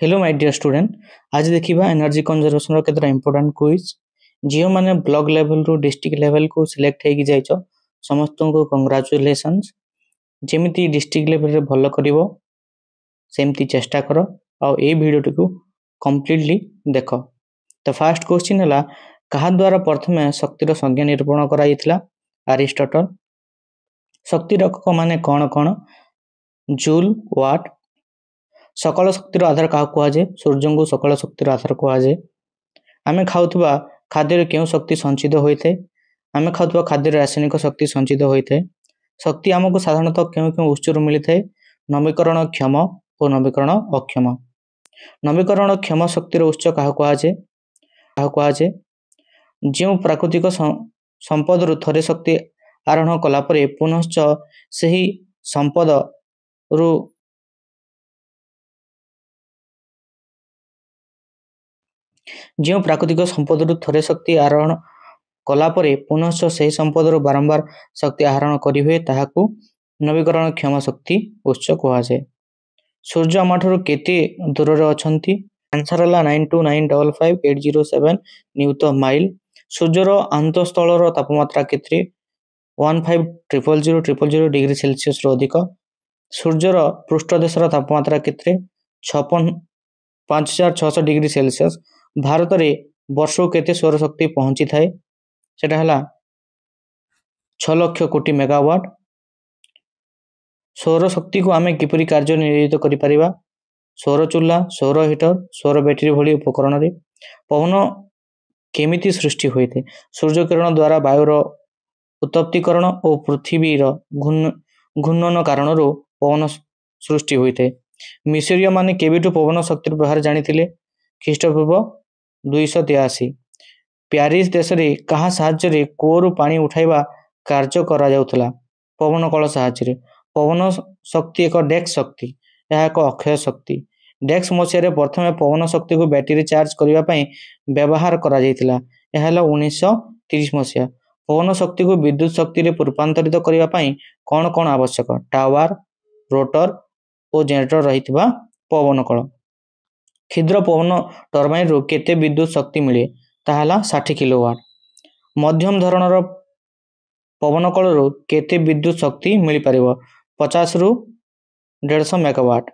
Hello my dear student. आज देखिबा energy conservation रो केतरा इंपोर्टेंट क्विज। जियो माने ब्लॉक लेवल रो डिस्ट्रिक्ट लेवल को सिलेक्ट हेकी जाइछो, समस्त को कांग्रेचुलेशंस। जेमिति डिस्ट्रिक्ट लेवल रे भलो करिवो सेमति चेष्टा करो और ए वीडियो को कंप्लीटली देखो। तो फर्स्ट क्वेश्चन हला कहा द्वारा प्रथमे शक्ति रो संज्ञा निरूपण कराइथिला? अरिस्टोटल। शक्ति रक्षक माने कोन कोन? जूल, वाट। सकल शक्तिर आधार क्या कहुए? सूर्य को सकल शक्तिर आधार कहुए। आम खाऊा खाद्य क्यों शक्ति संचित होता है? आम खाऊा खाद्य रासायनिक शक्ति संचित होता है। शक्ति आमको साधारणतः क्यों क्यों उत्सर मिलता है? नवीकरण क्षम और नवीकरण अक्षम। नवीकरण क्षम शक्तिर उत्स क्या कहुए? जो प्राकृतिक संपद थे शक्ति आरोहण कलापर पुनश्च से ही संपद रु जो प्राकृतिक संपद थे शक्ति आरोहण कलापर पुनश्च से संपद बारंबार शक्ति आहरण करेंगे ताकू नवीकरण क्षम शक्ति उत्स कहुए। सूर्य आमठार केते दूर अच्छा? आंसर है 92955807 न्यूटन माइल। सूर्यर आंतस्थल तापमात्रा केते? 15000000 डिग्री सेल्सियस अधिक। सूर्यर पृष्ठदेशर तापमात्रा केते? 5600 डिग्री सेल्सियस। भारत में वर्ष को केते सौर शक्ति पहुंची थाए? सेटा हला 6 लाख कोटी मेगावाट। सौर शक्ति को आमे किपरि कार्य नियोजित करि परिबा? सौर चूल्हा, सौर हीटर, सौर बैटरी भली उपकरण रे। पवन केमिति सृष्टि होइते? सूर्य किरण द्वारा वायुर उत्तप्तिकरण और पृथ्वीर घूर्णन कारण पवन सृष्टि होइते। मिसरीय माने केबिटु पवन शक्ति व्यवहार जानिथिले? ख्रीष्टपूर्व 283। प्यारिस देश रे कहा साहाय्य कूअरु पानी उठाइबा कार्य करा जाउथला? पवन कल साहाय्य। पवन शक्ति एक डेक्स शक्ति, यह एक अक्षय शक्ति। डेक्स मसीह प्रथम पवन शक्ति को बैटेरी चार्ज करने व्यवहार करा जाइथिला। यह 1930 मसीहा। पवन शक्ति को विद्युत शक्ति रे रूपांतरित करने कौन कौन आवश्यक? टावर, रोटर और जनरेटर रहितबा पवन कल। क्षुद्र पवन टर्बाइन रु केते विद्युत शक्ति मिले? ताहला 60 किलोवाट। मध्यम धरणर पवन कल रु केते विद्युत शक्ति मिल पारिबो? 50 रु 150 मेगावाट।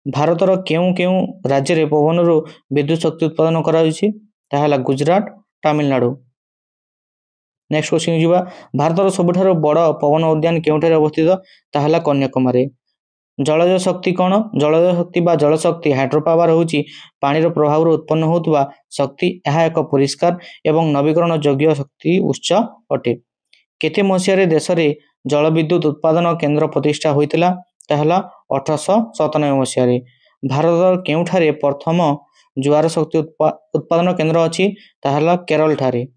भारतर केउं केउं राज्य रे पवन रु विद्युत शक्ति उत्पादन करा होइछि? ताहला गुजरात, तमिलनाडु। नेक्स्ट क्वेश्चन जीवा। भारतर सबुठारो बड़ पवन उद्यान केउठारे अवस्थित? ताहला कन्याकुमारी। जलज शक्ति कौन? जलज शक्ति बा जल शक्ति हाइड्रो पावर होउछि पानीर प्रभाव उत्पन्न होतबा शक्ति। यह एक परिष्कार एवं नवीकरण योग्य शक्ति उत्स अटे। केते मसीह देश रे जल विद्युत उत्पादन केंद्र प्रतिष्ठा होइतिला? ताहला 1897 मसीह। भारत केउठारे प्रथम जुआर शक्ति उत्पादन केंद्र अछि? ताहला केरल ठारे।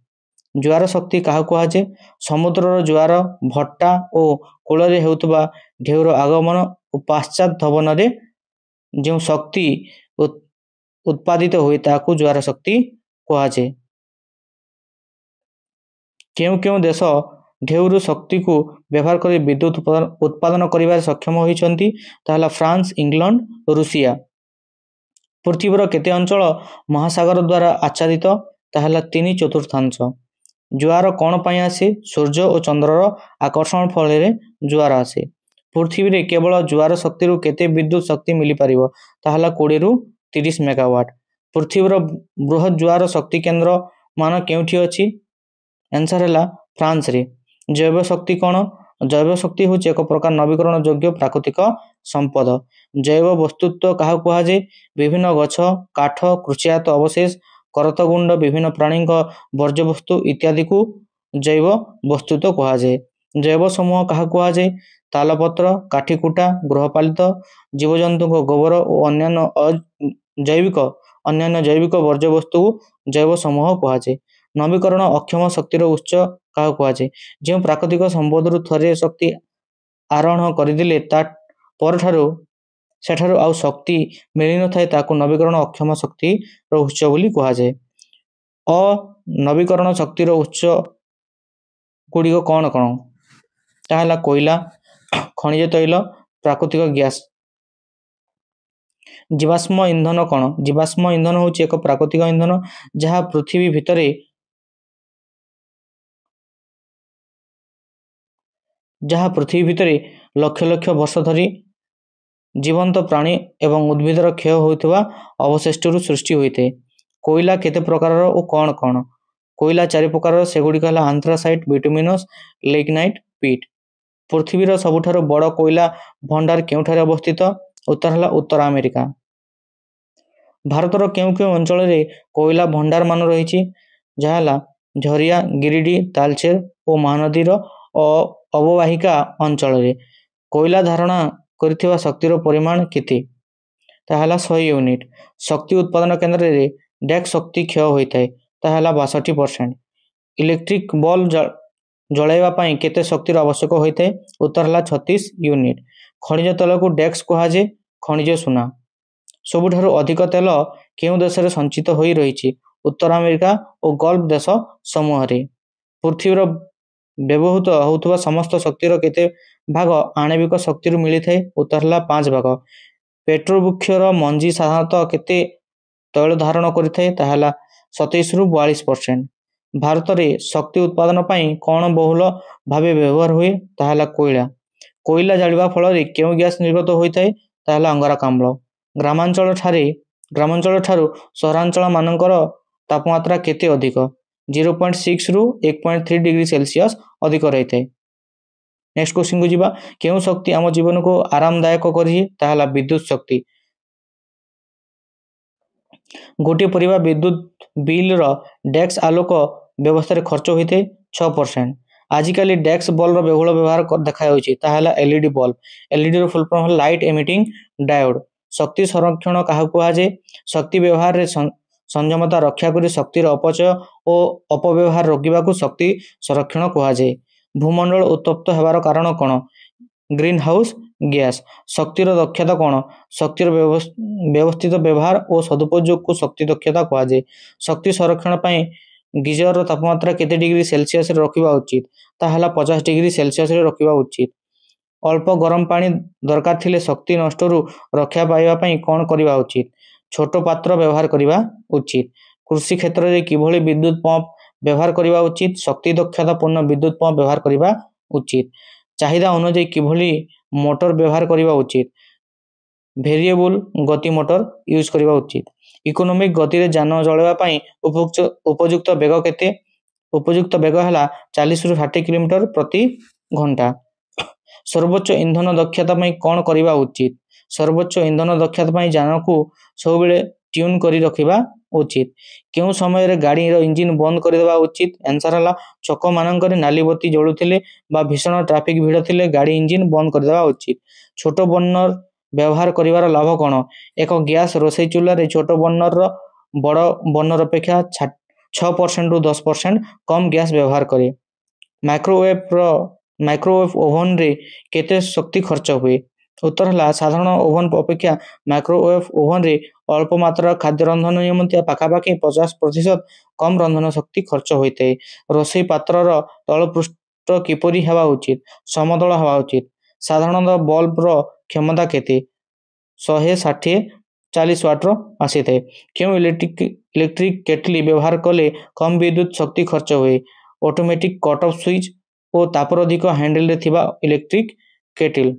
जुआर शक्ति काहा कहुए? समुद्रर जुआर, भट्टा और कूल रे हेउतबा ढेउर आगमन और पाश्चात धवन रे जो शक्ति उत्पादित हुए ताकू जुआर शक्ति कहुए। केउं केउं देश ढेउर शक्ति को व्यवहार कर विद्युत उत्पादन करिबार सक्षम होइछन्ति? ताहला फ्रांस, इंग्लैंड, रूसिया। पृथ्वीर केते अंचल महासागर द्वारा आच्छादित? ताहला 3/4। जुआर कौन पाई आसे? सूर्य और चंद्रर आकर्षण फल जुआर आसे। पृथ्वी रे केवल जुआर शक्ति रु केते विद्युत शक्ति मिली पारिबो? ताहला 20 रु 30 मेगावाट। पृथ्वीर बृहत जुआर शक्ति केंद्र मान केउठी अछि? आंसर है फ्रांस रे। जैव शक्ति कौन? जैव शक्ति हूँ एक प्रकार नवीकरण योग्य प्राकृतिक संपद। जैव वस्तुत्व क्या कहुए? विभिन्न गछ, काठ, कृषिजात अवशेष, करत गुंड, विभिन्न प्राणी वर्ज्यवस्तु इत्यादि को जैव वस्तुत्व कहुए। जैव समूह क्या कहुए? तालपत्र, काठीकुटा, गृहपालित जीवजंतु गोबर और अन्य जैविक वर्ज्यवस्तु जैव समूह कहुए। नवीकरण अक्षम शक्तिर उत्स क्या कहुए? जो प्राकृतिक संपद थे शक्ति आरोहण करदे सेठारु आउ शक्ति मिली न थाए ताकू नवीकरण अक्षम शक्ति उत्स बोली कहुए। नवीकरण शक्तिर उत्स गुड़िक कौन कौन? ताहला कोयला, खनिज तैल, प्राकृतिक गैस। जीवाश्म इंधन कौन? जीवाश्म इंधन हूँ एक प्राकृतिक इंधन जहाँ पृथ्वी भितर लक्ष लक्ष वर्ष धरी जीवंत प्राणी एवं उद्भिदर क्षय होता अवशिष्ट सृष्टि होता है। कोयला केते प्रकार और कौन कौन? कोयला चारि प्रकार सेगुड़िक है आंथ्रासाइट, बिटुमिनस, लिग्नाइट, पीट। पृथ्वीर सबुठारु बड़ कोयला भंडार केउठारे अवस्थित? उत्तर है उत्तर अमेरिका। भारतर केउ केउ अंचल रे कोयला भंडार मान रही जहाँ झरिया, गिरिडीह, तालचेर और महानदीर अववाहिका अंचल रे कोयला धारणा करिथिबा शक्तिर परिमाण केते? ताहला 100 यूनिट। शक्ति उत्पादन केन्द्र रे डेक शक्ति क्षय होता है ताहला 62%। इलेक्ट्रिक बल्ब जलाइबा पई केते शक्तिर आवश्यक होता है? उत्तर है 36 यूनिट। खनिज तेल को डेक्स कहुए खनिज सुना। सबुठारु अधिक तेल केउ देश रे संचित होई रही? उत्तर अमेरिका और गल्फ देश समूह रे। पृथ्वीर व्यवहृत होउथबा समस्त शक्तिर केते भाग आणविक शक्ति मिली थाए? उत्तर है 5 भाग। पेट्रोवृक्षर मंजी साधारणतः केते तैल धारण करिथाए? ताहला 27 रु 42%। भारत रे शक्ति उत्पादन पई कौन बहुल भावे व्यवहार हुए? ताहला कोयला। कोयला जालिबा फल केउ गैस निर्गत होता है? ताहला अंगारकाम्ल। ग्रामांचल ठारू सहरांचल मानकर तापमात्रा केते अधिक? 0.6 रु 1.3 डिग्री सेल्सियस अधिक रही है। नेक्स्ट क्वेश्चन को जीवा। केउ शक्ति आम जीवन को आरामदायक करी? ताहला विद्युत शक्ति। गोटे परिवा विद्युत बिल डेस्क आलोक व्यवस्था खर्च होता है 6%। आजिकल डेस्क बल्ब बहुल व्यवहार देखा ताहला LED bulb. LED full form light emitting diode. शक्ति संरक्षण क्या कहुए? शक्ति व्यवहार रे संयमता रक्षा करी शक्तिर अपचय और अपव्यवहार रोकने को शक्ति संरक्षण कहुए। भूमंडल उत्तप्त होवार कारण कौन? Green house gas. शक्तिर दक्षता कौन? शक्तिर व्यवस्थित व्यवहार और सदुपयोग को शक्ति दक्षता कहुए। शक्ति संरक्षण पर गीजर तापमात्रा केते डिग्री सेल्सियस रखा उचित? ताहला 50 डिग्री सेल्सियस रखा उचित। अल्प गरम पानी दरकार थिले शक्ति नष्ट रक्षा पाइबा कौन करवा उचित? छोट पात्र व्यवहार करवा उचित। कृषि क्षेत्र में किभली विद्युत पंप व्यवहार करवा उचित? शक्ति दक्षता पूर्ण विद्युत पंप व्यवहार करवा उचित। चाहिदा अनुଯାयी किभली मोटर व्यवहार करवा उचित? वेरिएबल गति मोटर यूज करवा उचित। इकोनॉमिक गति रे जान चलैबा पई उपयुक्त वेग केते? उपयुक्त वेग है 40 रु 60 किलोमीटर प्रति घंटा। सर्वोच्च इंधन दक्षता पई कौन करवा उचित? सर्वोच्च इंधन दक्षता पई यान को सब बेले ट्यून करी रखिबा उचित। केउ समय रे गाड़ी रो इंजिन बंद कर देबा उचित? आंसर है चक मानकर नाली बत्ती जलुथिले बा भीषण ट्रैफिक भिड़ थिले गाड़ी इंजिन बंद कर देबा उचित। छोट बर्नर व्यवहार करिवार लाभ कौन? एक गैस रोषेई चूल्हा रे छोट बर्नर बड़ बर्नर अपेक्षा 6% रु 10% कम गैस व्यवहार करे। माइक्रोवेव ओवन रे केते शक्ति खर्च हुए? उत्तर है साधारण ओवन अपेक्षा माइक्रोवेव ओवन रे अल्प मात्रा खाद्य रंधन निमंते पाखापाखि 50% कम रंधन शक्ति खर्च होता है। रोषेई पात्र तल पृष्ठ किपरि हेबा उचित? समतल हेबा उचित। साधारणतः बल्ब रो क्षमता केते? 160 40 वाट आसी थाए। क्यों इलेक्ट्रिक केटली व्यवहार कले कम विद्युत शक्ति खर्च हुए? ऑटोमेटिक कट ऑफ स्विच और तापर अधिक हैंडल रे थिबा इलेक्ट्रिक केटल।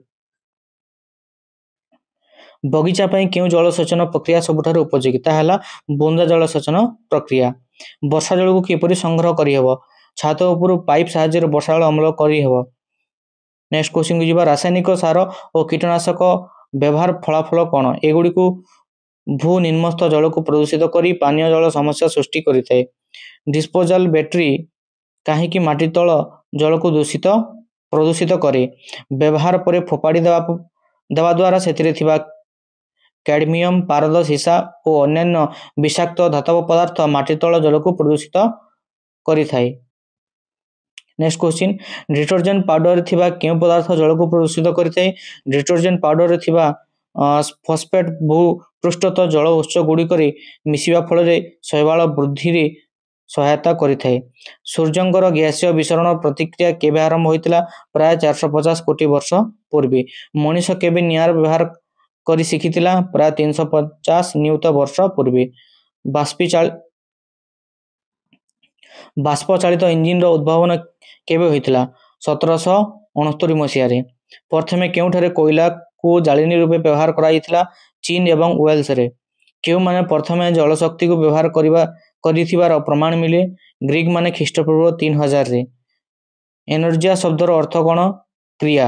बगीचा पई क्यों जलसेचन प्रक्रिया सबुठारु उपयोगी? ताहला बुंदा जलसेचन प्रक्रिया। वर्षा जल को किपरि संग्रह करि हेबो? छात ऊपर पाइप साहाय्य वर्षा जल अमल करि हेबो। नेक्स्ट क्वेश्चन को जीवा। रासायनिक सार और कीटनाशक व्यवहार फलाफल कौन? एगुड़ी को भू निम्नस्थ जल को प्रदूषित करी पानीय जल समस्या सृष्टि करिथाए। डिस्पोजल बैटरी कहीं माटी तल जल को प्रदूषित करे? व्यवहार पर फोपाड़ी देवा द्वारा सेतिरे थिबा कैडमियम, पारद, सीसा और अन्य विषाक्त धातव पदार्थ माटी तल जल को प्रदूषित करिथाए। Next question. डिटर्जेंट पाउडर थिबा केउ पदार्थ जल को प्रदूषित करिथाए? डिटर्जेंट पाउडर थिबा फॉस्फेट भू पृष्ठत जल उत्स गुड़िक मिसिबा फल शैवाल वृद्धि रे सहायता करिथाए। सूर्यंकर गैसीय विसरण प्रतिक्रिया केबे आरंभ होइतिला? प्राय 450 कोटी वर्ष पूर्वे। मनीष केबे निआर व्यवहार କରି ଶିଖିଥିଲା ପ୍ରାୟ 350 ନିୟୁତ ବର୍ଷ ପୂର୍ବେ। ବାଷ୍ପ ଚାଳିତ ଇଞ୍ଜିନର ଉଦ୍ଭାବନ କେବେ ହୋଇଥିଲା? 1769 ମସିହାରେ। ପ୍ରଥମେ କେଉଁଠାରେ କୋଇଲାକୁ ଜାଳିନୀ ରୂପେ ବ୍ୟବହାର କରାଯାଇଥିଲା? ଚୀନ ଏବଂ ୱେଲ୍ସରେ। କେଉଁମାନେ ପ୍ରଥମେ ଜଳଶକ୍ତିକୁ ବ୍ୟବହାର କରିଥିବାର ପ୍ରମାଣ ମିଳେ? ଗ୍ରୀକମାନେ ଖ୍ରୀଷ୍ଟପୂର୍ବ 3000ରେ। ଏନର୍ଜିଆ ଶବ୍ଦର ଅର୍ଥ କ'ଣ? କ୍ରିୟା।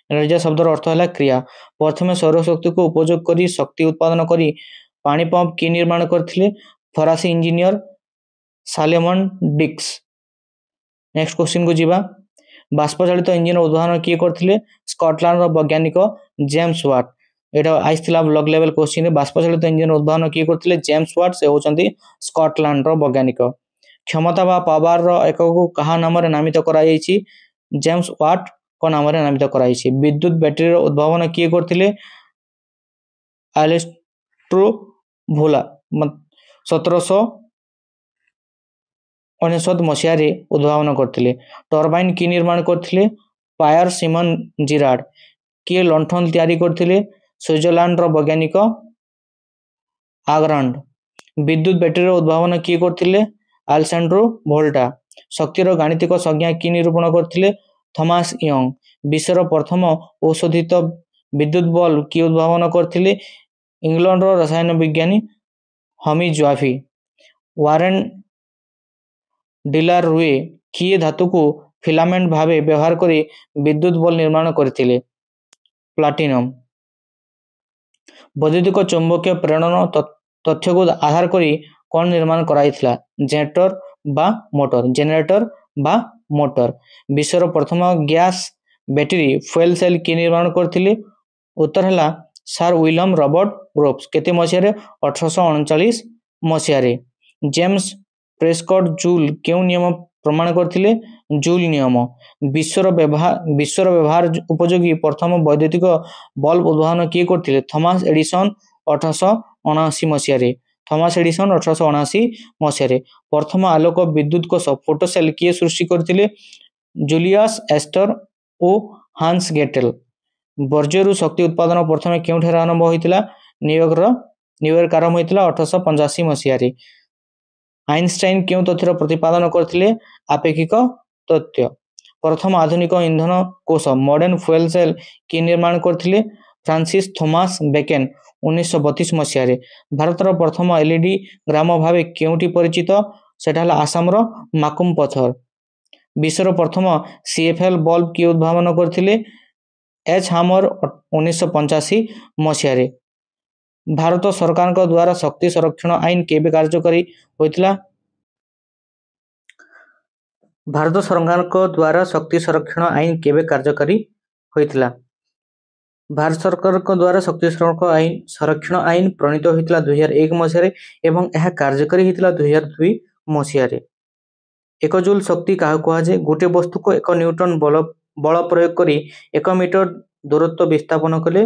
ଏନର୍ଜିଆ ଶବ୍ଦର ଅର୍ଥ ହେଲା କ୍ରିୟା। ପ୍ରଥମେ ସୌରଶକ୍ତିକୁ ଉପଯୋଗ କରି ଶକ୍ତି ଉତ୍ପାଦନ କରି ପାଣି ପମ୍ପ କିଏ ନିର୍ମାଣ କରିଥିଲେ? ଫରାସୀ ଇଞ୍ଜିନିୟର ସାଲେମନ ଡିକ୍ସ। ନେକ୍ସଟ କ୍ୱେଶ୍ଚିନକୁ ଯିବା। ବାଷ୍ପଚାଳିତ ଇଞ୍ଜିନର ଉଦ୍ଭାବନ କିଏ କରିଥିଲେ? ସ୍କଟଲ୍ୟାଣ୍ଡର ବୈଜ୍ଞାନିକ ଜେମ୍ସ ୱାଟ୍। ଏଇଟା ଆସିଥିଲା ବ୍ଲକ ଲେଭେଲ କ୍ୱେଶ୍ଚିନ। ବାଷ୍ପଚାଳିତ ଇଞ୍ଜିନର ଉଦ୍ଭାବନ କିଏ କରିଥିଲେ? James Watt. ସେ ହେଉଛନ୍ତି ସ୍କଟଲ୍ୟାଣ୍ଡର ବୈଜ୍ଞାନିକ। କ୍ଷମତା ବା ପାୱାରର ଏକକକୁ କାହା ନାମରେ ନାମିତ କରାଯାଇଛି? ଜେମ୍ସ ୱାଟ୍ଙ୍କ ନାମରେ ନାମିତ କରାଯାଇଛି। ବିଦ୍ୟୁତ ବ୍ୟାଟେରୀର ଉଦ୍ଭାବନ କିଏ କରିଥିଲେ? ଆଲେକ୍ସାଣ୍ଡ୍ରୋ ଭୋଲା 1799 ମସିହାରେ ଉଦ୍ଭାବନ କରିଥିଲେ। ଟର୍ବାଇନ କିଏ ନିର୍ମାଣ କରିଥିଲେ? ପାୟର ସିମନ ଜିରାର୍ଡ। କିଏ ଲଣ୍ଠନ ତିଆରି କରିଥିଲେ? ସୁଇଜରଲ୍ୟାଣ୍ଡର ବୈଜ୍ଞାନିକ ଆଗ୍ରାଣ୍ଡ। ବିଦ୍ୟୁତ ବ୍ୟାଟେରୀର ଉଦ୍ଭାବନ କିଏ କରିଥିଲେ? ଆଲେକ୍ସାଣ୍ଡ୍ରୋ ଭୋଲ୍ଟା। ଶକ୍ତିର ଗାଣିତିକ ସଂଜ୍ଞା କିଏ ନିରୂପଣ କରିଥିଲେ? Thomas young. ବିଶ୍ୱର ପ୍ରଥମ ଔଷଧିତ ବିଦ୍ୟୁତ ବଲ୍ବ କିଏ ଉଦ୍ଭାବନ କରିଥିଲେ? ଇଂଲଣ୍ଡର ରସାୟନ ବିଜ୍ଞାନୀ ହମି ଜ୍ୱାଫି। ୱାରେନ ଡିଲାରୁଏ କିଏ ଧାତୁକୁ ଫିଲାମେଣ୍ଟ ଭାବେ ବ୍ୟବହାର କରି ବିଦ୍ୟୁତ ବଲ୍ବ ନିର୍ମାଣ କରିଥିଲେ? ପ୍ଲାଟିନମ। ବୈଦ୍ୟୁତିକ ଚୌମ୍ବକୀୟ ପ୍ରେରଣ ତଥ୍ୟକୁ ଆଧାର କରି କ'ଣ ନିର୍ମାଣ କରାଯାଇଥିଲା? ଜେନେରେଟର ବା ମୋଟର। ବିଶ୍ୱର ପ୍ରଥମ ଗ୍ୟାସ ବ୍ୟାଟେରୀ ଫୁଏଲ ସେଲ କିଏ ନିର୍ମାଣ କରିଥିଲେ? ଉତ୍ତର ହେଲା ସାର ୱିଲିୟମ ରବର୍ଟ ଗ୍ରୋଭ୍ସ। କେତେ ମସିହାରେ? 1839 ମସିହାରେ। ଜେମ୍ସ ପ୍ରେସ୍କଟ୍ ଜୁଲ କେଉଁ ନିୟମ ପ୍ରମାଣ କରିଥିଲେ? ଜୁଲ ନିୟମ। ବିଶ୍ୱର ବ୍ୟବହାର ଉପଯୋଗୀ ପ୍ରଥମ ବୈଦ୍ୟୁତିକ ବଲ୍ବ ଉଦ୍ଭାବନ କିଏ କରିଥିଲେ? ଥମାସ ଏଡିସନ 1879 ମସିହାରେ। ଥମାସ ଏଡିସନ 1879 ମସିହାରେ। ପ୍ରଥମ ଆଲୋକ ବିଦ୍ୟୁତ କୋଷ ଫୋଟୋସେଲ କିଏ ସୃଷ୍ଟି କରିଥିଲେ? ଜୁଲିୟସ ଏଷ୍ଟର ଓ ହାନ୍ସ ଗେଟେଲ। ବର୍ଜ୍ୟରୁ ଶକ୍ତି ଉତ୍ପାଦନ ପ୍ରଥମେ କେଉଁଠାରେ ଆରମ୍ଭ ହୋଇଥିଲା? ନ୍ୟୁୟର୍କ ଆରମ୍ଭ ହୋଇଥିଲା 1885 ମସିହାରେ। ଆଇନଷ୍ଟାଇନ କେଉଁ ତଥ୍ୟର ପ୍ରତିପାଦନ କରିଥିଲେ? ଆପେକ୍ଷିକ ତଥ୍ୟ। ପ୍ରଥମ ଆଧୁନିକ ଇନ୍ଧନ କୋଷ ମଡର୍ଣ୍ଣ ଫୁଏଲ ସେଲ କିଏ ନିର୍ମାଣ କରିଥିଲେ? ଫ୍ରାନ୍ସିସ ଥୋମାସ ବେକେନ 1932 ମସିହାରେ। ଭାରତର ପ୍ରଥମ ଏଲଇଡି ଗ୍ରାମ ଭାବେ କେଉଁଠି ପରିଚିତ? ସେଟା ହେଲା ଆସାମର ମାକୁମ ପଥର। ବିଶ୍ୱର ପ୍ରଥମ ସିଏଫଏଲ ବଲ୍ବ କିଏ ଉଦ୍ଭାବନ କରିଥିଲେ? ଏଚ ହାମର 1985 ମସିହାରେ। ଭାରତ ସରକାରଙ୍କ ଦ୍ୱାରା ଶକ୍ତି ସଂରକ୍ଷଣ ଆଇନ କେବେ କାର୍ଯ୍ୟକାରୀ ହୋଇଥିଲା? ଭାରତ ସରକାରଙ୍କ ଦ୍ୱାରା ଶକ୍ତି ସଂରକ୍ଷଣ ଆଇନ କେବେ କାର୍ଯ୍ୟକାରୀ ହୋଇଥିଲା? ଭାରତ ସରକାରଙ୍କ ଦ୍ୱାରା ଶକ୍ତି ସଂରକ୍ଷଣ ଆଇନ ପ୍ରଣୀତ ହୋଇଥିଲା 2001 ମସିହାରେ ଏବଂ ଏହା କାର୍ଯ୍ୟକାରୀ ହୋଇଥିଲା 2002 ମସିହାରେ। 1 ଜୁଲ ଶକ୍ତି କାହାକୁ କୁହାଯାଏ? ଗୋଟିଏ ବସ୍ତୁକୁ 1 ନ୍ୟୁଟନ ବଳ ପ୍ରୟୋଗ କରି 1 ମିଟର ଦୂରତ୍ୱ ବିସ୍ଥାପନ କଲେ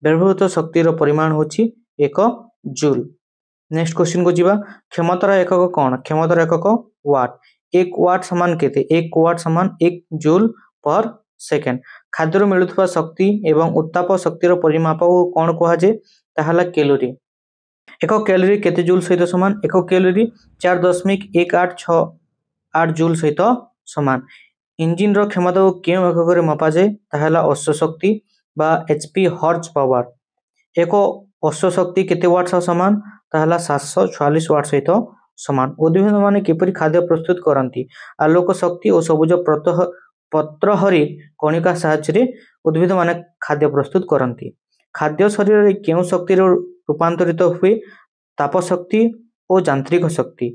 ବ୍ୟବହୃତ ଶକ୍ତିର ପରିମାଣ ହେଉଛି 1 ଜୁଲ। ନେକ୍ସଟ କ୍ୱେଶ୍ଚିନକୁ ଯିବା। କ୍ଷମତାର ଏକକ କ'ଣ? କ୍ଷମତାର ଏକକ ୱାଟ। 1 ୱାଟ ସମାନ କେତେ? 1 ୱାଟ ସମାନ 1 ଜୁଲ ପର ସେକେଣ୍ଡ। ଖାଦ୍ୟରୁ ମିଳୁଥିବା ଶକ୍ତି ଏବଂ ଉତ୍ତାପ ଶକ୍ତିର ପରିମାପକୁ କ'ଣ କୁହାଯାଏ? ତାହା ହେଲା କ୍ୟାଲୋରୀ। 1 କ୍ୟାଲୋରୀ କେତେ ଜୁଲ ସହିତ ସମାନ? 1 କ୍ୟାଲୋରୀ 4.1868 ଜୁଲ ସହିତ ସମାନ। ଇଞ୍ଜିନର କ୍ଷମତାକୁ କେଉଁ ଏକକରେ ମପାଯାଏ? ତାହା ହେଲା ଅଶ୍ଵ ଶକ୍ତି ବା HP ହର୍ଜ ପାୱାର। 1 ଅଶ୍ଵ ଶକ୍ତି କେତେ ୱାଟ ସହ ସମାନ? ତାହା ହେଲା 744 ୱାଟ ସହିତ ସମାନ। ଉଦ୍ଭିଦମାନେ କିପରି ଖାଦ୍ୟ ପ୍ରସ୍ତୁତ କରନ୍ତି? ଆଲୋକ ଶକ୍ତି ଓ ସବୁଜ ପତ୍ରହରି କଣିକା ସାହାଯ୍ୟରେ ଉଦ୍ଭିଦମାନେ ଖାଦ୍ୟ ପ୍ରସ୍ତୁତ କରନ୍ତି। ଖାଦ୍ୟ ଶରୀରରେ କେଉଁ ଶକ୍ତିରେ ରୂପାନ୍ତରିତ ହୁଏ? ତାପ ଶକ୍ତି ଓ ଯାନ୍ତ୍ରିକ ଶକ୍ତି।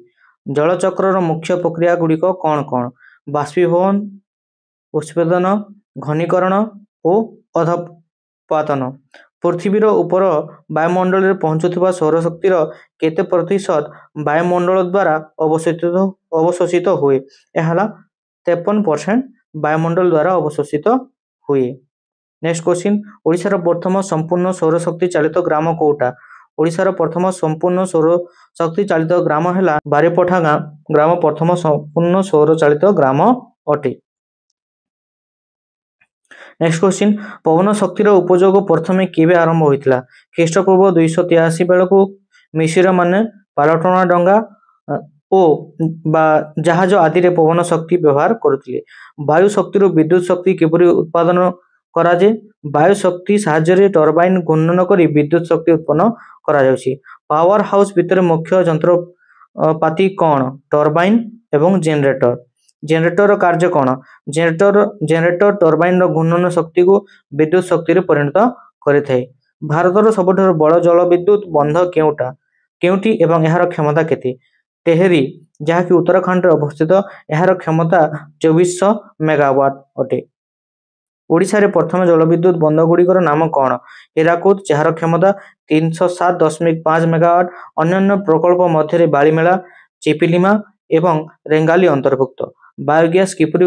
ଜଳଚକ୍ରର ମୁଖ୍ୟ ପ୍ରକ୍ରିୟା ଗୁଡ଼ିକ କ'ଣ କ'ଣ? ବାଷ୍ପୀଭବନ, ଉତ୍କ୍ଷେପଣ, ଘନୀକରଣ ଓ ଅଧଃପତନ। ପୃଥିବୀର ଉପର ବାୟୁମଣ୍ଡଳରେ ପହଞ୍ଚୁଥିବା ସୌରଶକ୍ତିର କେତେ ପ୍ରତିଶତ ବାୟୁମଣ୍ଡଳ ଦ୍ୱାରା ଅବଶୋଷିତ ହୁଏ? ଏହା ହେଲା 53% ବାୟୁମଣ୍ଡଳ ଦ୍ୱାରା ଅବଶୋଷିତ ହୁଏ। Next question. ଓଡ଼ିଶାର ପ୍ରଥମ ସମ୍ପୂର୍ଣ୍ଣ ସୌରଶକ୍ତି ଚାଳିତ ଗ୍ରାମ କୋଉଟା? ଓଡ଼ିଶାର ପ୍ରଥମ ସମ୍ପୂର୍ଣ୍ଣ ସୌରଶକ୍ତି ଚାଳିତ ଗ୍ରାମ ହେଲା ବାରିପଠା ଗ୍ରାମ ପ୍ରଥମ ସମ୍ପୂର୍ଣ୍ଣ ସୌର ଚାଳିତ ଗ୍ରାମ ଅଟେ। नेक्स्ट क्वेश्चन पवन शक्तिर उपयोग प्रथमे केबे आरंभ होइतिला ख्रीष्टपूर्व 283 बेलकु मिश्र माने पालटना डंगा ओ बा जहाज आदि रे पवन शक्ति व्यवहार करुथिले वायु शक्तिर विद्युत शक्ति किपरि उत्पादन कराजे वायु शक्ति साहाय्य टर्बाइन घूर्णन करी विद्युत शक्ति उत्पन्न करा जाउछि पावर हाउस भितर मुख्य यंत्रपाती कौन टर्बाइन एवं जनरेटर जनरेटर कार्य कौन जनरेटर टर्बाइन घूर्णन शक्ति को विद्युत शक्ति रे परिणत करिथाय भारतर सबठारु बड़ जल विद्युत बंध केउटी एवं एहार क्षमता केते टेहरी जहाँकि उत्तराखंड रे अवस्थित एहार क्षमता 2400 मेगावाट अटे ओडिशा रे प्रथम जलविद्युत बंध गुड़िकर नाम कौन हीराकुद जार क्षमता 307.5 मेगावाट अन्य प्रकल्प मध्य बालीमेला चिपिलिमा एवं रेंगाली अंतर्भुक्त बायोगैस किपरि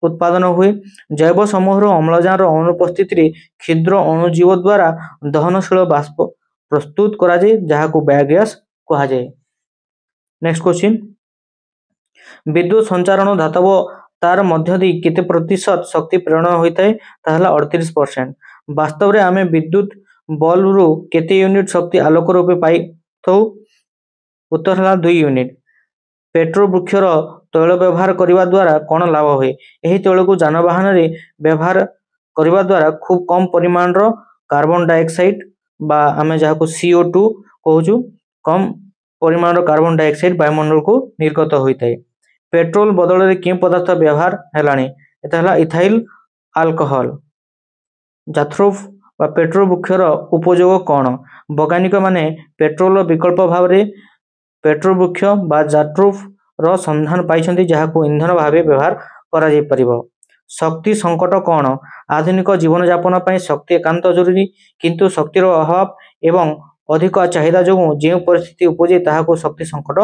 उत्पादन हुए जैव समूह अम्लजान अनुपस्थिति क्षुद्र अणुजीव द्वारा दहनशील बाष्प प्रस्तुत करा जाए जहां बायोगैस कहा जाए नेक्स्ट क्वेश्चन विद्युत संचारण धातव तार मध्य दी केते प्रतिशत शक्ति प्रेरण होता है ताहला 38% वास्तव रे आमे विद्युत बल्ब रु केते यूनिट शक्ति आलोक रूपे पाई थौ उत्तर हला 2 यूनिट पेट्रोल वृक्षर तैल व्यवहार करने द्वारा कौन लाभ हुए यही तैल को जानवाहन रे व्यवहार करने द्वारा खूब कम परिमाण रो कार्बन डाइऑक्साइड बा आमे जहाँ को CO2 कहूँ कम परिमाण रो कार्बन डाइऑक्साइड वायुमंडल को निर्गत होता है पेट्रोल बदल रे कें पदार्थ व्यवहार हेलानी एता हला इथाइल अल्कोहल जाथ्रोफ बा पेट्रोल वृक्षर उपयोग कौन वैज्ञानिक माने पेट्रोल विकल्प भाव रे पेट्रोल वृक्ष बा जाथ्रोफ रो संधान पाइछन्ति जहाको ईंधन भावे व्यवहार करा जाय परिबो शक्ति संकट कौन आधुनिक जीवन यापन पई शक्ति एकांत जरूरी किंतु शक्तिर अभाव एवं अधिक चाहिदा जो जे परिस्थिति उपजे ताहाको शक्ति संकट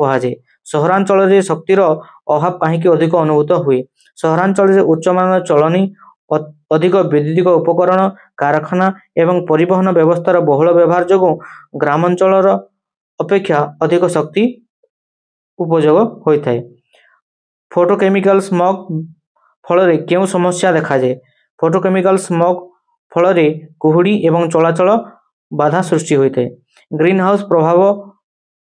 कहा जाय सहरांचल रे शक्तिर अभाव कहीं अधिक अनुभूत हुए सहरांचल रे उच्चमान चलनी अधिक वैद्युतिक उपकरण कारखाना एवं परिवहन व्यवस्थार बहुल व्यवहार जो ग्रामांचल अपेक्षा अधिक शक्ति उपयोग होता है फोटोकेमिकल स्मॉग फल क्यों समस्या देखा जाए फोटोकेमिकल स्मॉग फल कुहुड़ी एवं चलाचल बाधा सृष्टि होता है ग्रीन हाउस प्रभाव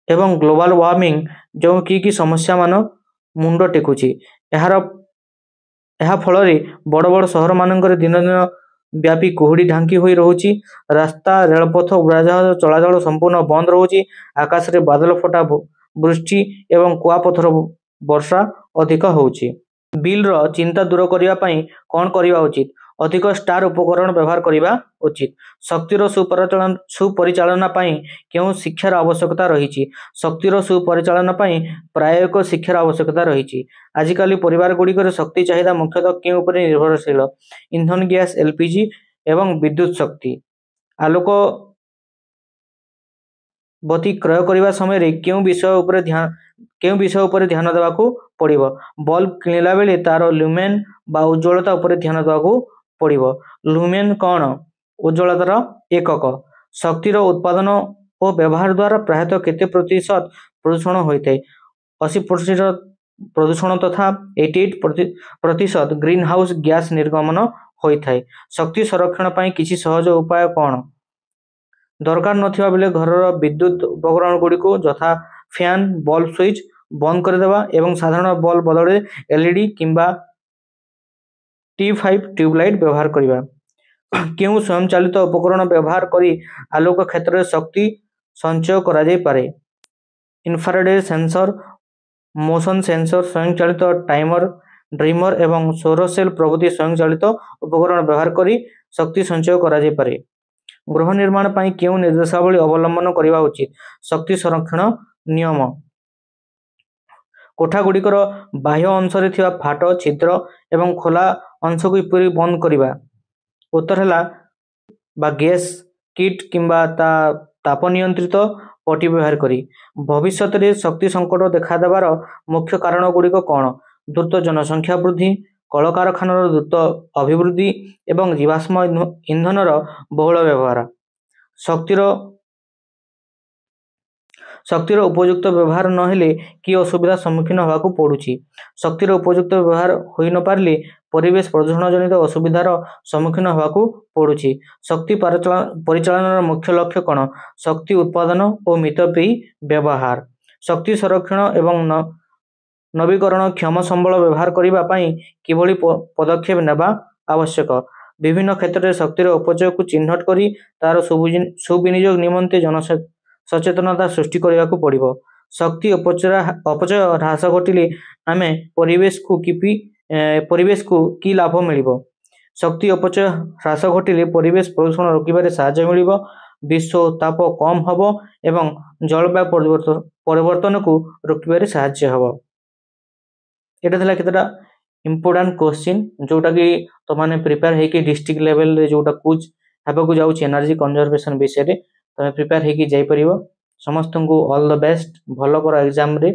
एवं ग्लोबल वार्मिंग जो कि समस्या मान मुंड टेकुची यार फल बड़ बड़ सहर मानक दिन दिन व्यापी कुहुड़ी ढांकी हुई रोची रास्ता रेलपथ उड़ाजहाज चलाचल संपूर्ण बंद रोची आकाश रे बादल फटा वृष्टि एवं कुआपथर वर्षा अधिक होउची बिल रो चिंता दूर करिया पई कोन करिवा उचित अधिक स्टार उपकरण व्यवहार करिवा उचित शक्तिर सुपरिचालना पई केउ शिक्षार आवश्यकता रहिछि शक्तिर सुपरिचालना पई प्रायोगिक शिक्षार आवश्यकता रहिछि आजिकाली परिवार गुड़िकर शक्ति चाहिदा मुख्यतः केउ उपरे निर्भरशील ईंधन गैस LPG एवं विद्युत शक्ति आलोक बती क्रय करने समय क्यों विषय उपर ध्यान देवाकू पड़िबो बल्ब किणिला बेले तार लुमेन बा उज्ज्वलता उपर ध्यान देवाकू पड़िबो लुमेन कौन उज्ज्वलतार एकक शक्तिर उत्पादन और व्यवहार द्वारा प्रायतः केते प्रतिशत प्रदूषण होता है 80% प्रदूषण तथा 88% ग्रीन हाउस गैस निर्गमन होता है शक्ति संरक्षण पई किछि सहज उपाय कौन दरकार नथिबा बेले घर विद्युत उपकरण गुड़ी को यथा फैन बल्ब स्विच बंद करदेवा एवं साधारण बल्ब बदले LED किंबा T5 ट्यूबलाइट व्यवहार करिबा केउ स्वयं चालित उपकरण व्यवहार करी आलोक क्षेत्र में शक्ति संचय करा जाय पारे इंफ्रारेड सेंसर मोशन सेंसर स्वयं चालित टाइमर ड्रीमर एवं सौर सेल प्रभृति स्वयं चालित उपकरण व्यवहार करी शक्ति संचय करा जाय पारे गृह निर्माण पई केउ निर्देशावली अवलंबन करिवा उचित शक्ति संरक्षण नियम कोठा गुड़िकर बाह्य अंश रे थिबा फाट छिद्र एवं खोला अंश को किपरि बंद करिवा उत्तर हला बा गैस किट किंबा ताप नियंत्रित पटी व्यवहार करी भविष्य रे शक्ति संकट देखा देवार मुख्य कारण गुड़िक कौन द्रुत जनसंख्या वृद्धि कलकारखानार द्रुत अभिवृद्धि एवं जीवाश्म इंधनर बहुल व्यवहार शक्तिर ଶକ୍ତିର ଉପଯୁକ୍ତ ବ୍ୟବହାର ନହେଲେ କି ଅସୁବିଧା ସମ୍ମୁଖୀନ ହେବାକୁ ପଡ଼ୁଛି। ଶକ୍ତିର ଉପଯୁକ୍ତ ବ୍ୟବହାର ହୋଇ ନ ପାରିଲେ ପରିବେଶ ପ୍ରଦୂଷଣ ଜନିତ ଅସୁବିଧାର ସମ୍ମୁଖୀନ ହେବାକୁ ପଡ଼ୁଛି। ଶକ୍ତି ପରିଚାଳନାର ମୁଖ୍ୟ ଲକ୍ଷ୍ୟ କ'ଣ? ଶକ୍ତି ଉତ୍ପାଦନ ଓ ମିତବ୍ୟୟୀ ବ୍ୟବହାର। ଶକ୍ତି ସଂରକ୍ଷଣ ଏବଂ ନବୀକରଣକ୍ଷମ ସମ୍ବଳ ବ୍ୟବହାର କରିବା ପାଇଁ କିଭଳି ପଦକ୍ଷେପ ନେବା ଆବଶ୍ୟକ? ବିଭିନ୍ନ କ୍ଷେତ୍ରରେ ଶକ୍ତିର ଅପଚୟକୁ ଚିହ୍ନଟ କରି ତାହାର ସୁବିନିଯୋଗ ନିମନ୍ତେ ଜନସଚେତନତା ସୃଷ୍ଟି କରିବାକୁ ପଡ଼ିବ। ଶକ୍ତି ଅପଚୟ ହ୍ରାସ ଘଟିଲେ ଆମେ ପରିବେଶକୁ କି ଲାଭ ମିଳିବ? ଶକ୍ତି ଅପଚୟ ହ୍ରାସ ଘଟିଲେ ପରିବେଶ ପ୍ରଦୂଷଣ ରୋକିବାରେ ସାହାଯ୍ୟ ମିଳିବ, ବିଶ୍ୱ ଉତ୍ତାପ କମ୍ ହେବ ଏବଂ ଜଳବାୟୁ ପରିବର୍ତ୍ତନକୁ ରୋକିବାରେ ସାହାଯ୍ୟ ହେବ। ଏଇଟା ଥିଲା କେତେଟା ଇମ୍ପୋର୍ଟାଣ୍ଟ କ୍ୱେଶ୍ଚିନ୍ ଯେଉଁଟାକି ତୁମେ ପ୍ରିପେୟାର ହେଇକି ଡିଷ୍ଟ୍ରିକ୍ଟ ଲେଭେଲରେ ଯେଉଁଟା କୁଜ୍ ହେବାକୁ ଯାଉଛି ଏନର୍ଜି କନଜରଭେସନ୍ ବିଷୟରେ ତୁମେ ପ୍ରିପେୟାର ହେଇକି ଯାଇପାରିବ। ସମସ୍ତଙ୍କୁ ଅଲ୍ ଦ ବେଷ୍ଟ। ଭଲ କର ଏକ୍ଜାମରେ।